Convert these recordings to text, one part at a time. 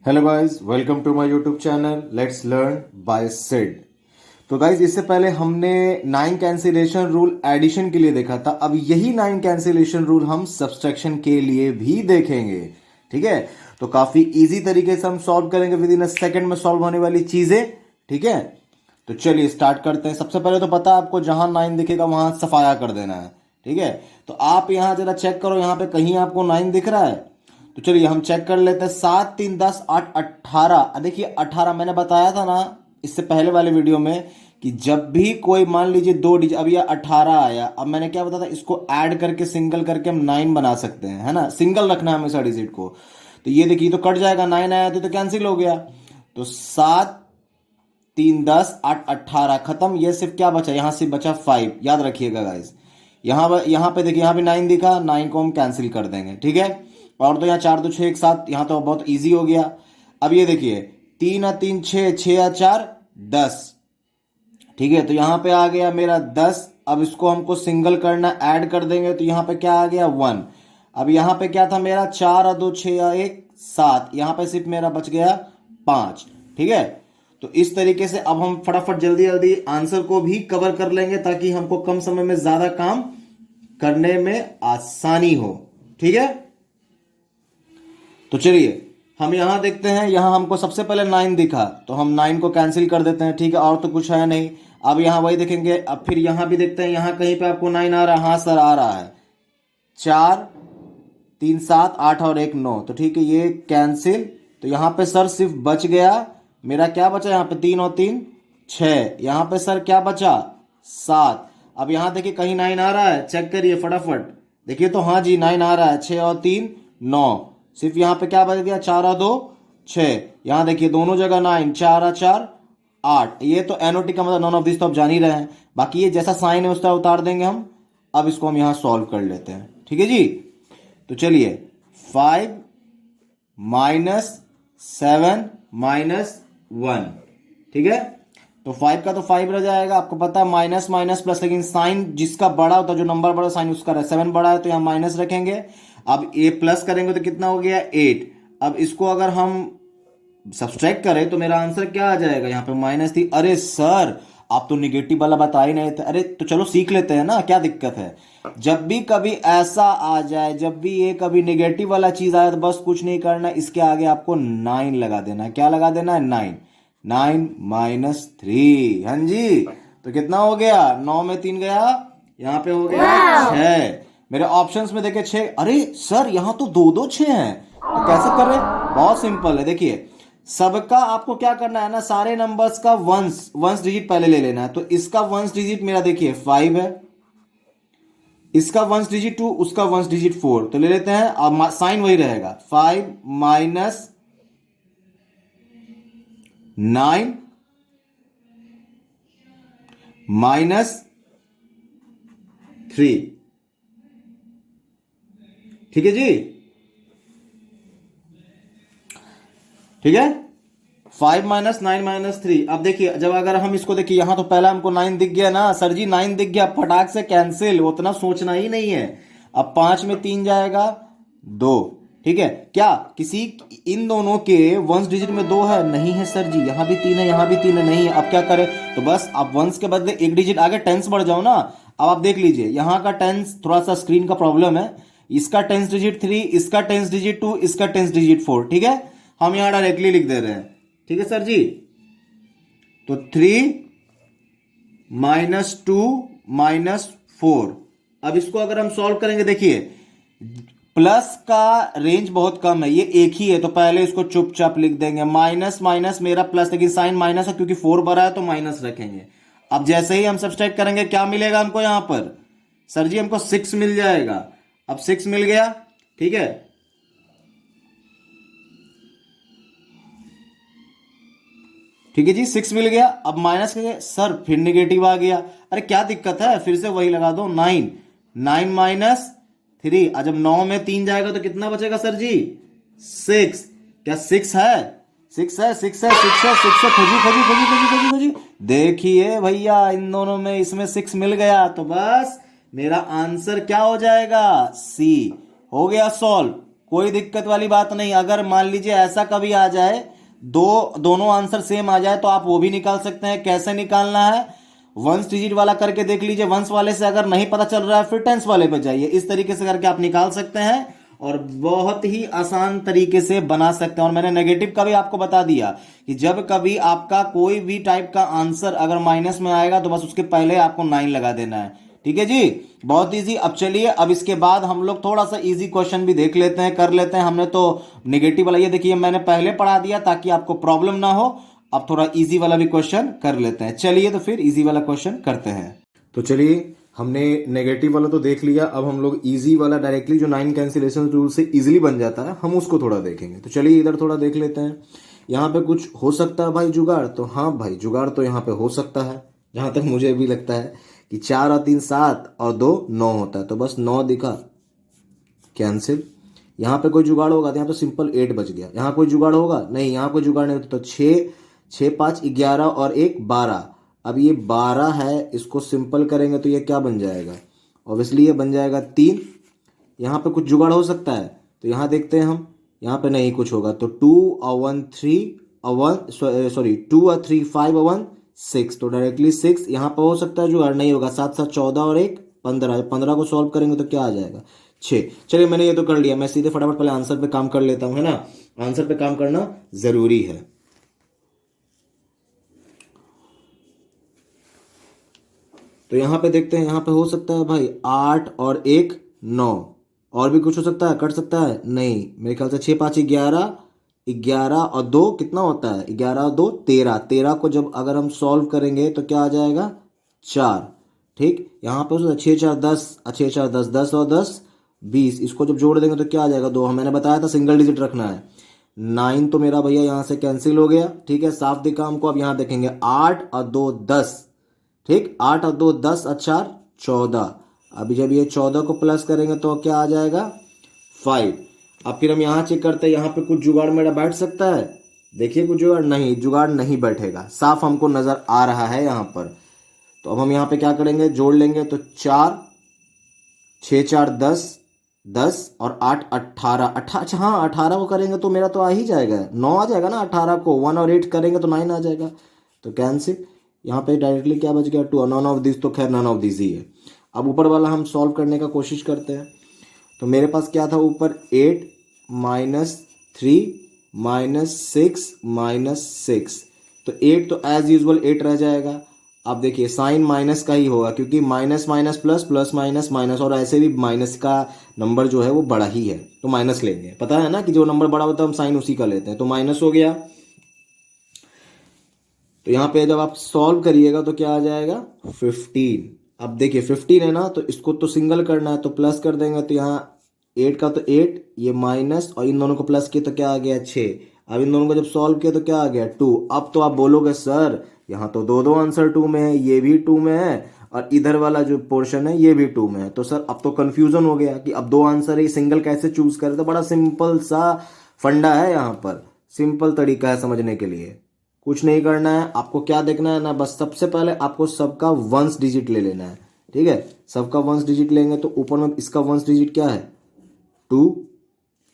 Hello guys, welcome to my YouTube channel let's learn by Sid. तो guys, इससे पहले हमने नाइन कैंसिलेशन रूल एडिशन के लिए देखा था। अब यही नाइन कैंसिलेशन रूल हम सब्सट्रैक्शन के लिए भी देखेंगे। ठीक है, तो काफी इजी तरीके से हम सॉल्व करेंगे, विद इन अ सेकंड में सॉल्व होने वाली चीजें। ठीक है, तो चलिए स्टार्ट करते हैं। सबसे पहले तो पता है आपको, जहां नाइन दिखेगा वहां सफाया कर देना है। ठीक है, तो आप यहां जरा चेक करो, यहां पे कहीं आपको नाइन दिख रहा है? तो चलिए हम चेक कर लेते हैं। 7 3 10 8 18। देखिए 18 मैंने बताया था ना इससे पहले वाले वीडियो में कि जब भी कोई मान लीजिए दो डिजिट, अब यह 18 आया, अब मैंने क्या बताया था, इसको ऐड करके सिंगल करके हम 9 बना सकते हैं, है ना। सिंगल रखना है हमेशा डिजिट को। तो ये देखिए तो कट जाएगा, 9 आया तो कैंसिल हो गया। तो 7 3 10 8 18 खत्म। ये सिर्फ क्या बचा, यहां से बचा 5। याद रखिएगा गाइस, यहां पे देखिए, यहां भी 9 दिखा, 9 को हम कैंसिल कर देंगे। ठीक है, और तो यहाँ 4 2 6 एक साथ, यहाँ तो बहुत इजी हो गया। अब ये देखिए 3 और 3 6, 6 और 4 10। ठीक है, तो यहाँ पे आ गया मेरा 10। अब इसको हमको सिंगल करना, ऐड कर देंगे तो यहाँ पे क्या आ गया 1। अब यहाँ पे क्या था मेरा, 4 और 2 6 और 1 7। यहाँ पे सिर्फ मेरा बच गया 5। ठीक है, तो इस तरीके से अब हम फटाफट जल्दी जल्दी आंसर को भी कवर कर लेंगे, ताकि हमको कम समय में ज्यादा काम करने में आसानी हो। ठीक है, तो चलिए हम यहां देखते हैं। यहां हमको सबसे पहले 9 दिखा, तो हम 9 को कैंसिल कर देते हैं। ठीक है, और तो कुछ है नहीं। अब यहां वही देखेंगे। अब फिर यहां भी देखते हैं, यहां कहीं पे आपको 9 आ रहा है? हाँ सर आ रहा है। 4 3 7 8 और 1 9। तो ठीक है, ये कैंसिल। तो यहां पे सर सिर्फ बच गया मेरा, क्या बचा यहाँ पे, 3 और 3 6। यहां पे सर क्या बचा, 7। अब यहां देखिए कहीं 9 आ रहा है? चेक करिए फटाफट। देखिए तो हाँ जी 9 आ रहा है। 6 और 3 9। सिर्फ यहाँ पे क्या बच गया, 4 और 2 6। यहाँ देखिए दोनों जगह 9, 4 और 4 8। ये तो एनओटी का मतलब नॉन ऑफ दिस तो आप जान ही रहे हैं। बाकी ये जैसा साइन है उसका उतार देंगे हम। अब इसको हम यहाँ सॉल्व कर लेते हैं। ठीक है जी, तो चलिए 5 -7 -1। ठीक है, तो 5 का तो 5 रह जाएगा। आपको पता है माइनस माइनस प्लस, लेकिन साइन जिसका बड़ा होता है, जो नंबर बड़ा साइन उसका रहे। 7 बड़ा है तो यहाँ माइनस रखेंगे। अब ए प्लस करेंगे तो कितना हो गया, 8। अब इसको अगर हम सब्सट्रैक्ट करें तो मेरा आंसर क्या आ जाएगा, यहाँ पे माइनस थी। अरे सर आप तो निगेटिव वाला बता ही नहीं थे। अरे तो चलो सीख लेते हैं ना, क्या दिक्कत है। जब भी कभी ऐसा आ जाए, जब भी ये कभी निगेटिव वाला चीज आए, तो बस कुछ नहीं करना, इसके आगे आपको 9 लगा देना है। क्या लगा देना है, 9। 9 -3। हाँ जी, तो कितना हो गया, 9 में 3 गया, यहाँ पे हो गया 6। मेरे ऑप्शंस में देखे 6। अरे सर यहाँ तो दो दो 6 हैं, तो कैसे कर रहे हैं? बहुत सिंपल है। देखिए सबका आपको क्या करना है ना, सारे नंबर्स का वंस डिजिट पहले ले लेना है। तो इसका वंस डिजिट मेरा देखिए 5 है, इसका वंस डिजिट 2, उसका वंस डिजिट 4। तो ले लेते हैं, अब साइन वही रहेगा, 5 -9 -3। ठीक है जी, ठीक है, 5 -9 -3। अब देखिए जब अगर हम इसको देखिए, यहां तो पहला हमको 9 दिख गया ना सर जी, 9 दिख गया, फटाक से कैंसिल, उतना सोचना ही नहीं है। अब 5 में 3 जाएगा 2। ठीक है, क्या किसी इन दोनों के वंस डिजिट में 2 है? नहीं है सर जी, यहां भी 3 है, यहां भी 3 है, नहीं है। अब क्या करें, तो बस आप वंस के बदले एक डिजिट आगे टेंस बढ़ जाओ ना। अब आप देख लीजिए, यहां का टेंस थोड़ा सा स्क्रीन का प्रॉब्लम है। इसका टेंस डिजिट 3, इसका टेंस डिजिट 2, इसका टेंस डिजिट 4। ठीक है, हम यहां डायरेक्टली लिख दे रहे हैं। ठीक है सर जी, तो 3 -2 -4। अब इसको अगर हम सॉल्व करेंगे, देखिए प्लस का रेंज बहुत कम है, ये एक ही है, तो पहले इसको चुपचाप लिख देंगे। माइनस माइनस मेरा प्लस, लेकिन साइन माइनस है क्योंकि 4 बड़ा है तो माइनस रखेंगे। अब जैसे ही हम सब्सट्रैक्ट करेंगे, क्या मिलेगा हमको यहां पर, सर जी हमको 6 मिल जाएगा। अब 6 मिल गया। ठीक है, ठीक है जी, 6 मिल गया। अब माइनस के सर फिर निगेटिव आ गया। अरे क्या दिक्कत है, फिर से वही लगा दो, 9। 9 -3। जब 9 में 3 जाएगा तो कितना बचेगा सर जी, 6। क्या 6 है, 6 है, 6 है, 6 है, 6 है। खोजी खोजी खोजी खोजी खोजी खोजी। देखिए भैया इन दोनों में, इसमें 6 मिल गया, तो बस मेरा आंसर क्या हो जाएगा, सी। हो गया सॉल्व। कोई दिक्कत वाली बात नहीं। अगर मान लीजिए ऐसा कभी आ जाए दोनों आंसर सेम आ जाए तो आप वो भी निकाल सकते हैं। कैसे निकालना है, वंस डिजिट वाला करके देख लीजिए। वंस वाले से अगर नहीं पता चल रहा है फिर टेंस वाले पे जाइए। इस तरीके से करके आप निकाल सकते हैं और बहुत ही आसान तरीके से बना सकते हैं। और मैंने नेगेटिव का भी आपको बता दिया कि जब कभी आपका कोई भी टाइप का आंसर अगर माइनस में आएगा तो बस उसके पहले आपको 9 लगा देना है। ठीक है जी, बहुत इजी। अब चलिए, अब इसके बाद हम लोग थोड़ा सा इजी क्वेश्चन भी देख लेते हैं, कर लेते हैं। हमने तो नेगेटिव वाला ये देखिए मैंने पहले पढ़ा दिया ताकि आपको प्रॉब्लम ना हो। अब थोड़ा इजी वाला भी क्वेश्चन कर लेते हैं। चलिए तो फिर इजी वाला क्वेश्चन करते हैं। तो चलिए, हमने नेगेटिव वाला तो देख लिया। अब हम लोग इजी वाला डायरेक्टली जो 9 कैंसिलेशन रूल से इजीली बन जाता है हम उसको थोड़ा देखेंगे। तो चलिए इधर थोड़ा देख लेते हैं। यहाँ पे कुछ हो सकता है भाई जुगाड़, तो हाँ भाई जुगाड़ तो यहाँ पे हो सकता है। जहां तक मुझे भी लगता है कि 4 और 3 7 और 2 9 होता है, तो बस 9 दिखा, कैंसिल। यहाँ पे कोई जुगाड़ होगा तो यहाँ तो सिंपल 8 बच गया। यहाँ कोई जुगाड़ होगा नहीं, यहाँ कोई जुगाड़ नहीं होता। तो 6 6 5 11 और 1 12। अब ये 12 है, इसको सिंपल करेंगे तो ये क्या बन जाएगा, ऑब्वियसली ये बन जाएगा 3। यहाँ पे कुछ जुगाड़ हो सकता है तो यहाँ देखते हैं हम, यहाँ पे नहीं कुछ होगा। तो 2 और 1 3 और 1 सॉरी 2 और 3 5 और 1 6, तो डायरेक्टली 6। यहाँ पे हो सकता है जुगाड़, नहीं होगा। 7 7 14 और 1 15, 15 को सॉल्व करेंगे तो क्या आ जाएगा 6। चलिए मैंने ये तो कर लिया, मैं सीधे फटाफट पहले आंसर पे काम कर लेता हूँ, है ना। आंसर पे काम करना जरूरी है। तो यहाँ पे देखते हैं, यहाँ पे हो सकता है भाई 8 और 1 9, और भी कुछ हो सकता है, कट सकता है नहीं। मेरे ख्याल से 6 5 11, 11 और 2 कितना होता है, 11 और 2 13। 13 को जब अगर हम सॉल्व करेंगे तो क्या आ जाएगा 4। ठीक, यहाँ पे 6 4 10, 6 4 10, 10 और 10 20। इसको जब जोड़ देंगे तो क्या आ जाएगा 2। मैंने बताया था सिंगल डिजिट रखना है। 9 तो मेरा भैया यहाँ से कैंसिल हो गया। ठीक है, साफ दिखा हमको। अब यहाँ देखेंगे 8 और 2 10। ठीक, 8 और 2 10 और 4 14। अभी जब ये 14 को प्लस करेंगे तो क्या आ जाएगा 5। अब फिर हम यहाँ चेक करते हैं, यहाँ पे कुछ जुगाड़ मेरा बैठ सकता है। देखिए कुछ जुगाड़ नहीं, जुगाड़ नहीं बैठेगा, साफ हमको नजर आ रहा है यहाँ पर। तो अब हम यहाँ पे क्या करेंगे, जोड़ लेंगे। तो 4 6 4 10 10 और 8 18 18। अच्छा हाँ, 18 को करेंगे तो मेरा तो आ ही जाएगा, 9 आ जाएगा ना। 18 को 1 और 8 करेंगे तो 9 आ जाएगा। तो कैंसिल। यहाँ पे डायरेक्टली क्या बच गया 2। नन ऑफ दिस, तो खैर नन ऑफ दिस ही है। अब ऊपर वाला हम सॉल्व करने का कोशिश करते हैं। तो मेरे पास क्या था ऊपर 8 -3 -6 -6। तो 8 तो एज यूजुअल 8 रह जाएगा। अब देखिए साइन माइनस का ही होगा क्योंकि minus minus plus, plus minus minus, और ऐसे भी माइनस का नंबर जो है वो बड़ा ही है तो माइनस लेंगे। पता है ना कि जो नंबर बड़ा होता है हम साइन उसी का लेते हैं। तो माइनस हो गया। तो यहाँ पे जब आप सॉल्व करिएगा तो क्या आ जाएगा 15। अब देखिए 15 है ना, तो इसको तो सिंगल करना है तो प्लस कर देंगे। तो यहाँ 8 का तो 8, ये माइनस, और इन दोनों को प्लस किया तो क्या आ गया 6। अब इन दोनों को जब सॉल्व किया तो क्या आ गया 2। अब तो आप बोलोगे सर यहाँ तो दो आंसर 2 में है, ये भी 2 में है और इधर वाला जो पोर्शन है ये भी 2 में है। तो सर अब तो कंफ्यूजन हो गया कि अब 2 आंसर है, सिंगल कैसे चूज करें। तो बड़ा सिंपल सा फंडा है यहाँ पर, सिंपल तरीका है समझने के लिए। कुछ नहीं करना है आपको, क्या देखना है ना, बस सबसे पहले आपको सबका वंस डिजिट ले लेना है। ठीक है, सबका वंस डिजिट लेंगे तो ऊपर में इसका वंस डिजिट क्या है 2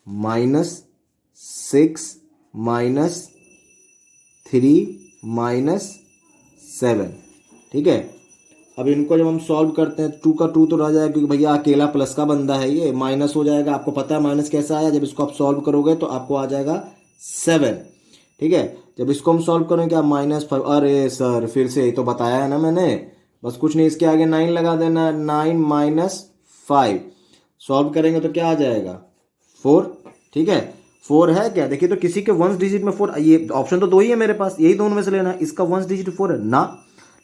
-6 -3 -7। ठीक है, अब इनको जब हम सॉल्व करते हैं 2 का 2 तो रह जाएगा क्योंकि भैया अकेला प्लस का बंदा है, ये माइनस हो जाएगा। आपको पता है माइनस कैसा आया, जब इसको आप सॉल्व करोगे तो आपको आ जाएगा 7। ठीक है, जब इसको हम सॉल्व करेंगे क्या -5। अरे सर फिर से, तो बताया है ना मैंने, बस कुछ नहीं, इसके आगे 9 लगा देना। 9 -5 सॉल्व करेंगे तो क्या आ जाएगा 4। ठीक है, 4 है क्या, देखिए तो किसी के वंस डिजिट में 4, ये ऑप्शन तो 2 ही है मेरे पास, यही दोनों में से लेना है। इसका वंस डिजिट 4 है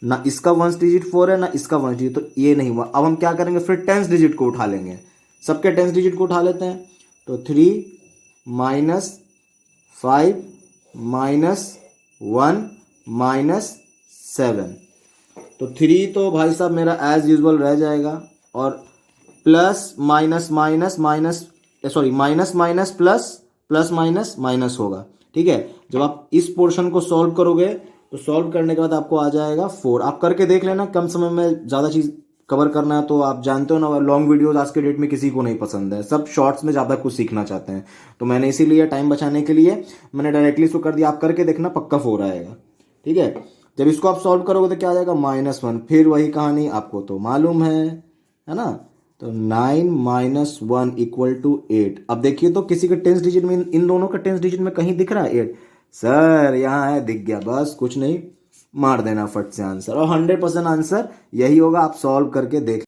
ना इसका वंस डिजिट 4 है ना इसका वंस डिजिट, तो ये नहीं हुआ। अब हम क्या करेंगे फिर टेंस डिजिट को उठा लेंगे, सबके टेंस डिजिट को उठा लेते हैं। तो 3 -5 -1 -7। तो 3 तो भाई साहब मेरा एज यूजुअल रह जाएगा, और plus minus minus minus, sorry minus minus plus, plus minus minus होगा। ठीक है, जब आप इस पोर्शन को सॉल्व करोगे तो सॉल्व करने के बाद आपको आ जाएगा 4। आप करके देख लेना, कम समय में ज़्यादा चीज़ कवर करना है तो आप जानते हो ना, लॉन्ग वीडियोस आज के डेट में किसी को नहीं पसंद है, सब शॉर्ट्स में ज़्यादा कुछ सीखना चाहते हैं। तो मैंने इसीलिए टाइम बचाने के लिए मैंने डायरेक्टली इसको कर दिया। आप करके देखना, पक्का 4 आएगा। ठीक है, जब इसको आप सॉल्व करोगे तो क्या आ जाएगा, -1। फिर वही कहानी, आपको तो मालूम है ना। तो 9 - 1 = 8। अब देखिए तो किसी के 10 डिजिट में, इन दोनों का 10 डिजिट में कहीं दिख रहा है 8? सर यहाँ है, दिख गया, बस कुछ नहीं, मार देना फट से आंसर। और 100% आंसर यही होगा, आप सॉल्व करके देख